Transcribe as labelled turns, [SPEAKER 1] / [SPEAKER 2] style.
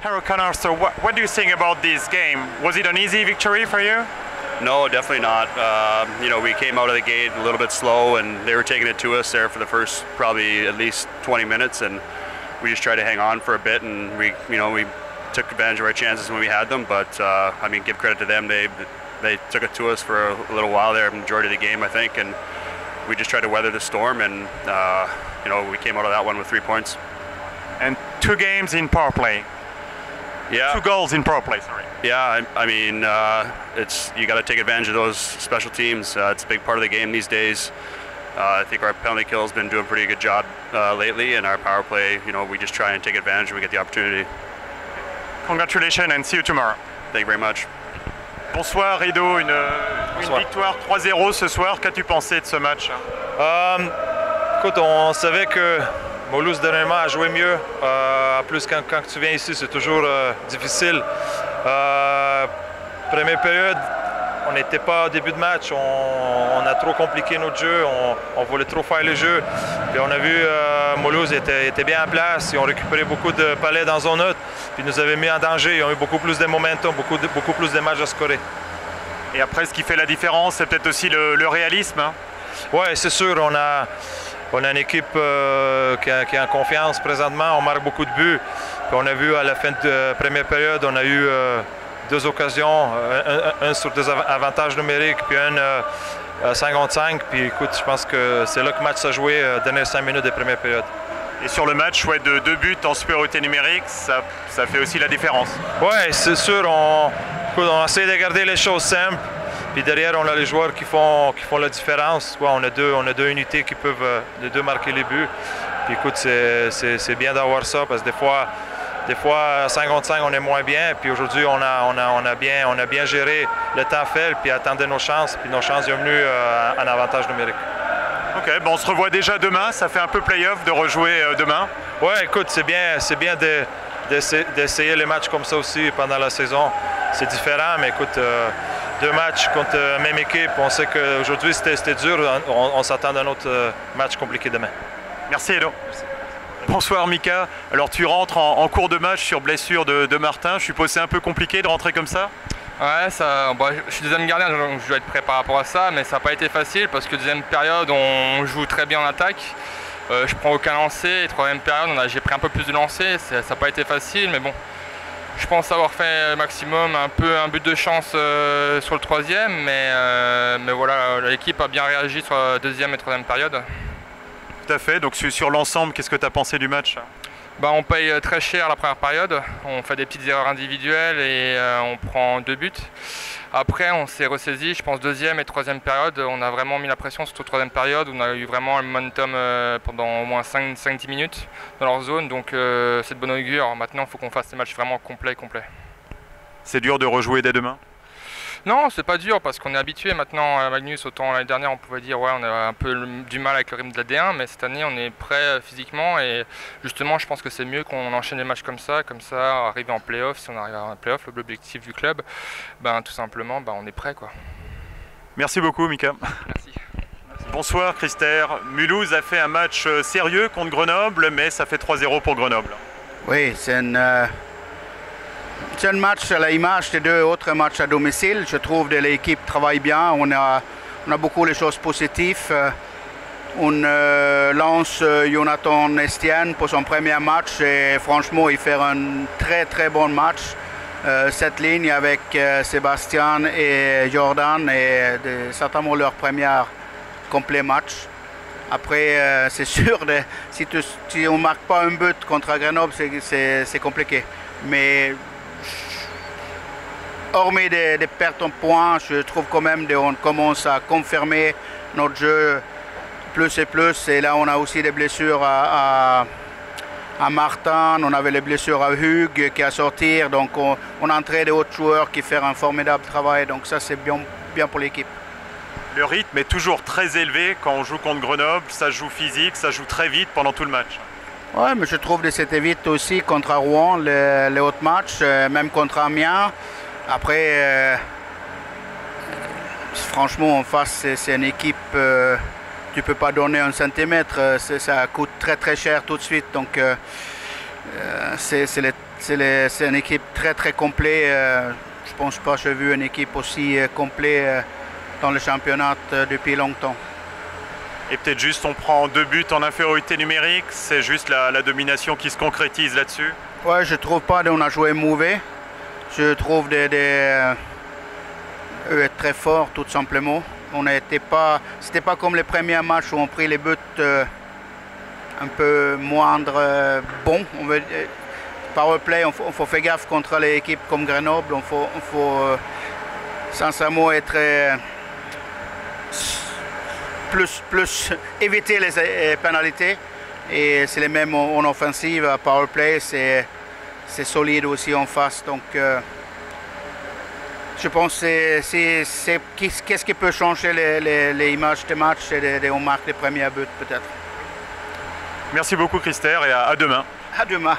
[SPEAKER 1] Harold Connor, so what do you think about this game? Was it an easy victory for you?
[SPEAKER 2] No, definitely not. We came out of the gate a little bit slow, and they were taking it to us there for the first probably at least 20 minutes, and we just tried to hang on for a bit, and we took advantage of our chances when we had them. But give credit to them; they took it to us for a little while there, majority of the game, I think, and we just tried to weather the storm, and we came out of that one with 3 points.
[SPEAKER 1] And 2 games in power play.
[SPEAKER 2] Yeah.
[SPEAKER 1] 2 goals in power play, sorry.
[SPEAKER 2] Yeah, you got to take advantage of those special teams. It's a big part of the game these days. I think our penalty kill has been doing a pretty good job lately, and our power play, we just try and take advantage when we get the opportunity.
[SPEAKER 1] Congratulations and see you tomorrow.
[SPEAKER 2] Thank you very much.
[SPEAKER 1] Bonsoir Rido, une victoire 3-0 ce soir. Qu'as-tu pensé de ce match?
[SPEAKER 3] Écoute, on savait que Mulhouse dernièrement a joué mieux. En plus, quand tu viens ici, c'est toujours difficile. Première période, on n'était pas au début de match. On a trop compliqué notre jeu. On voulait trop faire le jeu. Puis on a vu Mulhouse était bien en place. Ils ont récupéré beaucoup de palais dans zone haute. Puis ils nous avaient mis en danger. Ils ont eu beaucoup plus de momentum, beaucoup plus de matchs à scorer.
[SPEAKER 1] Et après, ce qui fait la différence, c'est peut-être aussi le réalisme. Hein?
[SPEAKER 3] Oui, c'est sûr. On a une équipe qui est en confiance présentement. On marque beaucoup de buts. Puis on a vu à la fin de la première période, on a eu 2 occasions, un sur des avantages numériques, puis un 55. Puis écoute, je pense que c'est là que le match s'est joué, dernières 5 minutes de première période.
[SPEAKER 1] Et sur le match, de 2 buts en supériorité numérique, ça fait aussi la différence.
[SPEAKER 3] Oui, c'est sûr. On essaie de garder les choses simples. Puis derrière, on a les joueurs qui font la différence. Ouais, on a deux unités qui peuvent les deux marquer les buts. Puis écoute, c'est bien d'avoir ça parce que des fois, à 5 contre 5, on est moins bien. Puis aujourd'hui, on a bien géré le temps faible puis attendait nos chances. Puis nos chances sont venues en avantage numérique.
[SPEAKER 1] Ok, on se revoit déjà demain. Ça fait un peu play-off de rejouer demain.
[SPEAKER 3] Oui, écoute, c'est bien d'essayer les matchs comme ça aussi pendant la saison. C'est différent, mais écoute, 2 matchs contre la même équipe. On sait qu'aujourd'hui, c'était dur. On s'attend à un autre match compliqué demain.
[SPEAKER 1] Merci, Edo. Merci. Bonsoir, Mika. Alors, tu rentres en cours de match sur blessure de Martin. Je suppose que c'est un peu compliqué de rentrer comme ça?
[SPEAKER 4] Ouais, je suis deuxième gardien, donc je dois être prêt par rapport à ça, mais ça n'a pas été facile parce que deuxième période, on joue très bien en attaque. Je prends aucun lancer, et troisième période, j'ai pris un peu plus de lancers, ça n'a pas été facile, mais bon. Je pense avoir fait maximum un but de chance sur le troisième, mais voilà, l'équipe a bien réagi sur la deuxième et troisième période.
[SPEAKER 1] Tout à fait, donc sur l'ensemble, qu'est-ce que tu as pensé du match?
[SPEAKER 4] On paye très cher la première période, on fait des petites erreurs individuelles et on prend 2 buts. Après on s'est ressaisi, je pense deuxième et troisième période, on a vraiment mis la pression sur la troisième période, on a eu vraiment un momentum pendant au moins 5-10 minutes dans leur zone, donc c'est de bon augure. Maintenant il faut qu'on fasse des matchs vraiment complets.
[SPEAKER 1] C'est dur de rejouer dès demain?
[SPEAKER 4] Non, c'est pas dur parce qu'on est habitué maintenant à Magnus. Autant l'année dernière on pouvait dire ouais, on a un peu du mal avec le rythme de la D1, mais cette année on est prêt physiquement et justement je pense que c'est mieux qu'on enchaîne les matchs comme ça, arriver en play-off. Si on arrive en play-off, l'objectif du club, tout simplement on est prêt quoi.
[SPEAKER 1] Merci beaucoup Mika.
[SPEAKER 4] Merci.
[SPEAKER 1] Bonsoir Christer. Mulhouse a fait un match sérieux contre Grenoble, mais ça fait 3-0 pour Grenoble.
[SPEAKER 5] Oui, c'est un match à l'image des 2 autres matchs à domicile. Je trouve que l'équipe travaille bien. On a beaucoup de choses positives. On lance Jonathan Estienne pour son premier match et franchement, il fait un très bon match. Cette ligne avec Sébastien et Jordan est certainement leur premier complet match. Après, c'est sûr, si on ne marque pas un but contre Grenoble, c'est compliqué. Mais hormis des pertes en points, je trouve quand même qu'on commence à confirmer notre jeu plus et plus. Et là, on a aussi des blessures à Martin, on avait les blessures à Hugues qui a sorti. Donc, on a entré d'autres joueurs qui font un formidable travail. Donc, ça, c'est bien pour l'équipe.
[SPEAKER 1] Le rythme est toujours très élevé quand on joue contre Grenoble. Ça joue physique, ça joue très vite pendant tout le match.
[SPEAKER 5] Oui, mais je trouve que c'était vite aussi contre Rouen, les autres matchs, même contre Amiens. Après, franchement, en face, c'est une équipe, tu ne peux pas donner un centimètre, ça coûte très très cher tout de suite. Donc c'est une équipe très très complète. Je pense pas que j'ai vu une équipe aussi complète dans le championnat depuis longtemps.
[SPEAKER 1] Et peut-être juste on prend 2 buts en infériorité numérique, c'est juste la domination qui se concrétise là-dessus?
[SPEAKER 5] Ouais, je trouve pas qu'on a joué mauvais. Je trouve eux être très forts tout simplement. C'était pas comme les premiers matchs où on pris les buts un peu moindres, bons. Power play, on faut faire gaffe contre les équipes comme Grenoble. On faut sincèrement être plus éviter les pénalités. Et c'est les mêmes en offensive. À power play, c'est solide aussi en face. Donc je pense que qu'est-ce qui peut changer les images de match, c'est on marque les premiers buts peut-être.
[SPEAKER 1] Merci beaucoup Christer et à demain.
[SPEAKER 5] À demain.